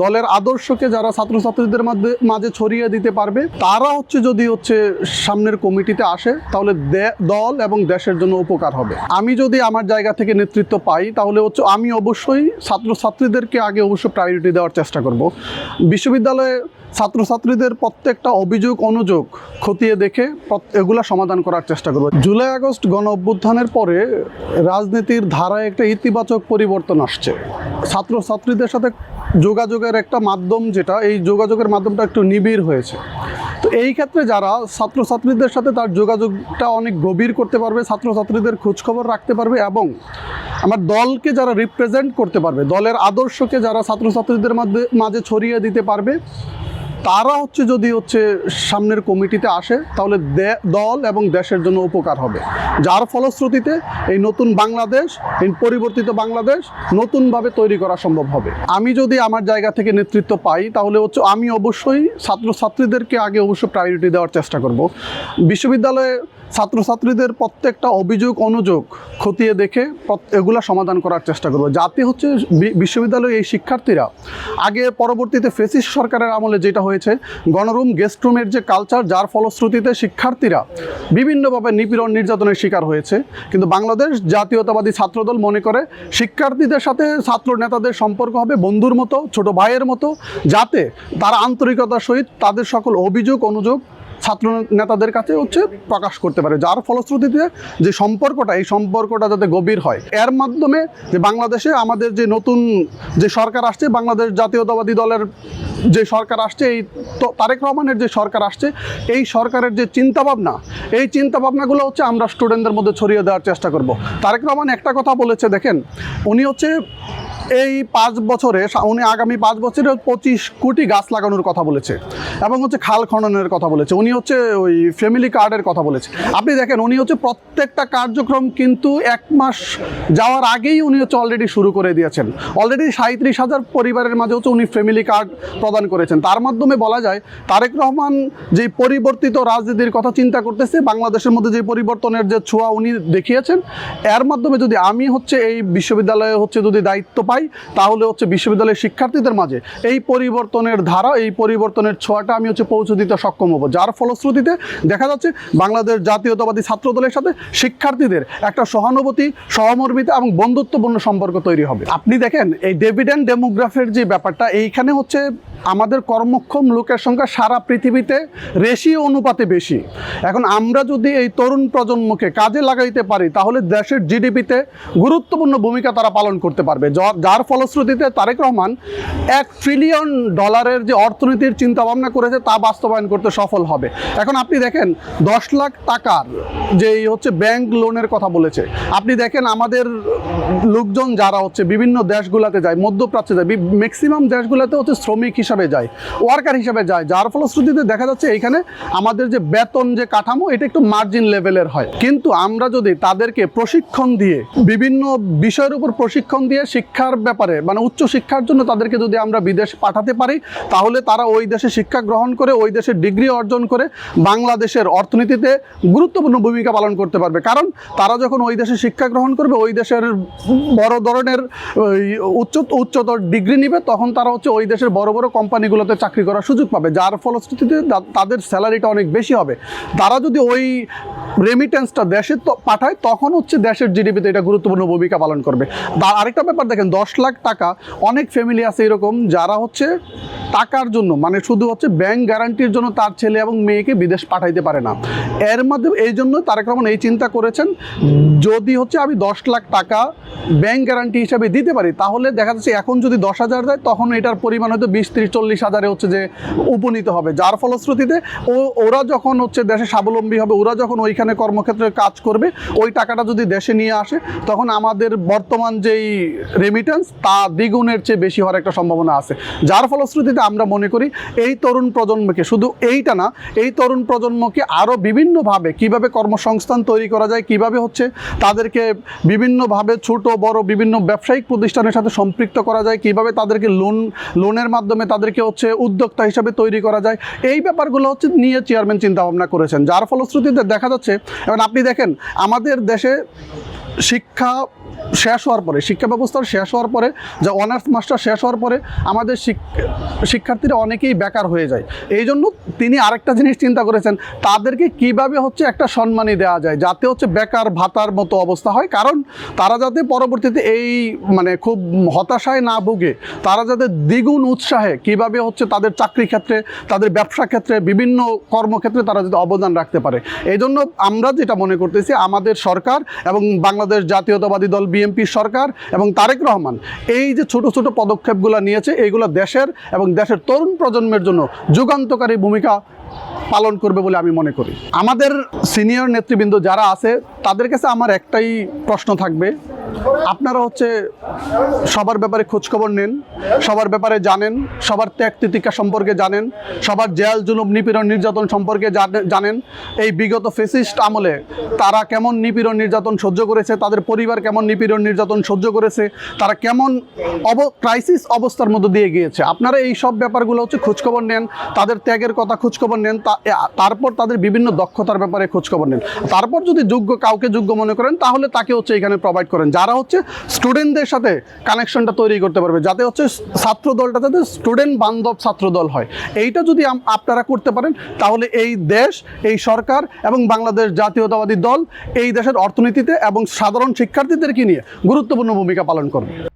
দলের আদর্শকে যারা ছাত্রছাত্রীদের মাঝে ছড়িয়ে দিতে পারবে তারা যদি সামনের কমিটিতে আসে তাহলে দল এবং দেশের জন্য উপকার হবে। আমি যদি আমার জায়গা থেকে নেতৃত্ব পাই তাহলে আমি অবশ্যই ছাত্রছাত্রীদেরকে আগে প্রায়োরিটি দেওয়ার চেষ্টা করব। বিশ্ববিদ্যালয়ে ছাত্রছাত্রীদের প্রত্যেকটা অভিযোগ অনুযোগ খতিয়ে দেখে এগুলা সমাধান করার চেষ্টা করব। জুলাই আগস্ট গণ অভ্যুত্থানের পরে রাজনীতির ধারায় একটা ইতিবাচক পরিবর্তন আসছে। ছাত্রছাত্রীদের সাথে যোগাযোগের একটা মাধ্যম, যেটা এই যোগাযোগের মাধ্যমটা একটু নিবিড় হয়েছে। তো এই ক্ষেত্রে যারা ছাত্রছাত্রীদের সাথে তার যোগাযোগটা অনেক গভীর করতে পারবে, ছাত্রছাত্রীদের খোঁজখবর রাখতে পারবে এবং আমার দলকে যারা রিপ্রেজেন্ট করতে পারবে, দলের আদর্শকে যারা ছাত্রছাত্রীদের মাঝে ছড়িয়ে দিতে পারবে তারা যদি সামনের কমিটিতে আসে তাহলে দল এবং দেশের জন্য উপকার হবে। যার ফলশ্রুতিতে এই নতুন বাংলাদেশ, এই পরিবর্তিত বাংলাদেশ নতুনভাবে তৈরি করা সম্ভব হবে। আমি যদি আমার জায়গা থেকে নেতৃত্ব পাই তাহলে আমি অবশ্যই ছাত্রছাত্রীদেরকে আগে প্রায়োরিটি দেওয়ার চেষ্টা করব। বিশ্ববিদ্যালয়ে ছাত্রছাত্রীদের প্রত্যেকটা অভিযোগ অনুযোগ খতিয়ে দেখে এগুলা সমাধান করার চেষ্টা করব, যাতে বিশ্ববিদ্যালয়ে এই শিক্ষার্থীরা আগে পরবর্তীতে ফ্যাসিস্ট সরকারের আমলে যেটা হয়েছে গণরুম গেস্ট রুমের যে কালচার, যার ফলশ্রুতিতে শিক্ষার্থীরা বিভিন্নভাবে নিপীড়ন নির্যাতনের শিকার হয়েছে। কিন্তু বাংলাদেশ জাতীয়তাবাদী ছাত্রদল মনে করে শিক্ষার্থীদের সাথে ছাত্র নেতাদের সম্পর্ক হবে বন্ধুর মতো, ছোট ভাইয়ের মতো, যাতে তারা আন্তরিকতার সহিত তাদের সকল অভিযোগ অনুযোগ ছাত্র নেতাদের কাছে প্রকাশ করতে পারে। যার ফলশ্রুতিতে যে সম্পর্কটা, এই সম্পর্কটা যাতে গভীর হয়। এর মাধ্যমে যে বাংলাদেশে আমাদের যে নতুন যে সরকার আসছে, বাংলাদেশ জাতীয়তাবাদী দলের যে সরকার আসছে, এই তারেক রহমানের যে সরকার আসছে, এই সরকারের যে চিন্তাভাবনা, এই চিন্তাভাবনাগুলো আমরা স্টুডেন্টদের মধ্যে ছড়িয়ে দেওয়ার চেষ্টা করব। তারেক রহমান একটা কথা বলেছে, দেখেন, উনি এই 5 বছরে উনি আগামী 5 বছরে 25 কোটি গাছ লাগানোর কথা বলেছে এবং খাল খননের কথা বলেছে। উনি ওই ফ্যামিলি কার্ডের কথা বলেছে। আপনি দেখেন, উনি প্রত্যেকটা কার্যক্রম কিন্তু 1 মাস যাওয়ার আগেই উনি অলরেডি শুরু করে দিয়েছেন। অলরেডি 37,000 পরিবারের মাঝে উনি ফ্যামিলি কার্ড প্রদান করেছেন। তার মাধ্যমে বলা যায় তারেক রহমান যে পরিবর্তিত রাজনীতির কথা চিন্তা করতেছে, বাংলাদেশের মধ্যে যে পরিবর্তনের যে ছোঁয়া উনি দেখিয়েছেন, এর মাধ্যমে যদি আমি এই বিশ্ববিদ্যালয়ে যদি দায়িত্ব পাই তাহলে বিশ্ববিদ্যালয়ের শিক্ষার্থীদের মাঝে এই পরিবর্তনের ধারা, এই পরিবর্তনের ছোঁয়াটা আমি পৌঁছে দিতে সক্ষম হব। যার ফলশ্রুতিতে দেখা যাচ্ছে বাংলাদেশ জাতীয়তাবাদী ছাত্র দলের সাথে শিক্ষার্থীদের একটা সহানুভূতি, সহমর্মিতা এবং বন্ধুত্বপূর্ণ সম্পর্ক তৈরি হবে। আপনি দেখেন, এই ডিভিডেন্ড ডেমোগ্রাফির যে ব্যাপারটা, এইখানে আমাদের কর্মক্ষম লোকের সংখ্যা সারা পৃথিবীতে রেশিও অনুপাতে বেশি। এখন আমরা যদি এই তরুণ প্রজন্মকে কাজে লাগাইতে পারি তাহলে দেশের জিডিপিতে গুরুত্বপূর্ণ ভূমিকা তারা পালন করতে পারবে। যার ফলশ্রুতিতে তারেক রহমান $1 ট্রিলিয়ন যে অর্থনীতির চিন্তাভাবনা করেছে তা বাস্তবায়ন করতে সফল হবে। এখন আপনি দেখেন, 10 লাখ টাকার যে ব্যাংক লোনের কথা বলেছে। আপনি দেখেন আমাদের লোকজন যারা বিভিন্ন দেশগুলোতে যায়, মধ্যপ্রাচ্যে যায়, ম্যাক্সিমাম দেশগুলোতে শ্রমিক হিসাবে যায়, ওয়ার্কার হিসাবে যায়। যার ফলশ্রুতিতে দেখা যাচ্ছে এইখানে আমাদের যে বেতন যে কাঠামো, এটা একটু মার্জিন লেভেলের হয়। কিন্তু আমরা যদি তাদেরকে প্রশিক্ষণ দিয়ে, বিভিন্ন বিষয়ের উপর প্রশিক্ষণ দিয়ে শিক্ষার ব্যাপারে, মানে উচ্চ শিক্ষার জন্য তাদেরকে যদি আমরা বিদেশে পাঠাতে পারি তাহলে তারা ওই দেশে শিক্ষা গ্রহণ করে, ওই দেশের ডিগ্রি অর্জন করে বাংলাদেশের অর্থনীতিতে গুরুত্বপূর্ণ ভূমিকা পালন করতে পারবে। কারণ তারা যখন ওই দেশে শিক্ষা গ্রহণ করবে, ওই দেশের বড় ধরনের উচ্চতর ডিগ্রি নিবে, তখন তারা ওই দেশের বড় বড় কোম্পানিগুলোতে চাকরি করার সুযোগ পাবে। যার ফলশ্রুতিতে তাদের স্যালারিটা অনেক বেশি হবে। তারা যদি ওই রেমিটেন্সটা দেশে পাঠায় তখন দেশের জিডিপিতে এটা গুরুত্বপূর্ণ ভূমিকা পালন করবে। আরেকটা ব্যাপার দেখেন, 10 লাখ টাকা, অনেক ফ্যামিলি আছে এরকম যারা টাকার জন্য, মানে শুধু ব্যাংক গ্যারান্টির জন্য তার ছেলে এবং মেয়েকে বিদেশ পাঠাইতে পারে না। এর মাধ্যমে এই জন্য তারেক রহমান এই চিন্তা করেছেন, যদি আমি 10 লাখ টাকা ব্যাংক গ্যারান্টি হিসাবে দিতে পারি তাহলে দেখা যাচ্ছে এখন যদি 10,000 যায় তখন এটার পরিমাণ হয়তো 20, 30, 40 হাজারে যে উপনীত হবে। যার ফলশ্রুতিতে ওরা যখন দেশে স্বাবলম্বী হবে, ওরা যখন ওইখানে কর্মক্ষেত্রে কাজ করবে, ওই টাকাটা যদি দেশে নিয়ে আসে তখন আমাদের বর্তমান যেই রেমিটেন্স তা দ্বিগুণের চেয়ে বেশি হওয়ার একটা সম্ভাবনা আছে। যার ফলশ্রুতিতে আমরা মনে করি এই তরুণ প্রজন্মকে, শুধু এইটা না, এই তরুণ প্রজন্মকে আরও বিভিন্নভাবে কিভাবে কর্মসংস্থান তৈরি করা যায়, কিভাবে তাদেরকে বিভিন্নভাবে ছোট বড় বিভিন্ন ব্যবসায়িক প্রতিষ্ঠানের সাথে সম্পৃক্ত করা যায়, কিভাবে তাদেরকে লোনের মাধ্যমে তাদেরকে উদ্যোক্তা হিসাবে তৈরি করা যায়, এই ব্যাপারগুলো নিয়ে চেয়ারম্যান চিন্তাভাবনা করেছেন। যার ফলশ্রুতিতে দেখা যাচ্ছে, এখন আপনি দেখেন আমাদের দেশে শিক্ষা শেষ হওয়ার পরে, শিক্ষা ব্যবস্থার শেষ হওয়ার পরে, যে অনার্স মাস্টার শেষ হওয়ার পরে আমাদের শিক্ষার্থীরা অনেকেই বেকার হয়ে যায়। এই জন্য তিনি আরেকটা জিনিস চিন্তা করেছেন, তাদেরকে কিভাবে হচ্ছে একটা সম্মানী দেওয়া যায়, যাতে হচ্ছে বেকার ভাতার মতো অবস্থা হয়, কারণ তারা যাতে পরবর্তীতে এই মানে খুব হতাশায় না ভুগে, তারা যাতে দ্বিগুণ উৎসাহে কিভাবে হচ্ছে তাদের চাকরি ক্ষেত্রে, তাদের ব্যবসা ক্ষেত্রে, বিভিন্ন কর্মক্ষেত্রে তারা যদি অবদান রাখতে পারে। এই জন্য আমরা যেটা মনে করতেছি, আমাদের সরকার এবং বাংলাদেশ জাতীয়তাবাদী দল বিএনপি সরকার এবং তারেক রহমান এই যে ছোট ছোট পদক্ষেপগুলো নিয়েছে, এইগুলো দেশের এবং দেশের তরুণ প্রজন্মের জন্য যুগান্তকারী ভূমিকা পালন করবে বলে আমি মনে করি। আমাদের সিনিয়র নেতৃবৃন্দ যারা আছে তাদের কাছে আমার একটাই প্রশ্ন থাকবে, আপনারা হচ্ছে সবার ব্যাপারে খোঁজখবর নেন, সবার ব্যাপারে জানেন, সবার ত্যাগ তিতিক্ষা সম্পর্কে জানেন, সবার জেল জুলুম নিপীড়ন নির্যাতন সম্পর্কে জানেন। এই বিগত ফেসিস্ট আমলে তারা কেমন নিপীড়ন নির্যাতন সহ্য করেছে, তাদের পরিবার কেমন নিপীড়ন নির্যাতন সহ্য করেছে, তারা কেমন ক্রাইসিস অবস্থার মধ্যে দিয়ে গিয়েছে। আপনারা এই সব ব্যাপারগুলো হচ্ছে খোঁজখবর নেন, তাদের ত্যাগের কথা খোঁজখবর নেন, তারপর তাদের বিভিন্ন দক্ষতার ব্যাপারে খোঁজখবর নেন। তারপর যদি কাউকে যোগ্য মনে করেন, তাহলে তাকে হচ্ছে এখানে প্রোভাইড করেন, যারা হচ্ছে স্টুডেন্টদের সাথে কানেকশনটা তৈরি করতে পারবে, যাতে হচ্ছে ছাত্র দলটা যাতে স্টুডেন্ট বান্ধব ছাত্র দল হয়। এইটা যদি আপনারা করতে পারেন, তাহলে এই দেশ, এই সরকার এবং বাংলাদেশ জাতীয়তাবাদী দল এই দেশের অর্থনীতিতে এবং সাধারণ শিক্ষার্থীদেরকে নিয়ে গুরুত্বপূর্ণ ভূমিকা পালন করবে।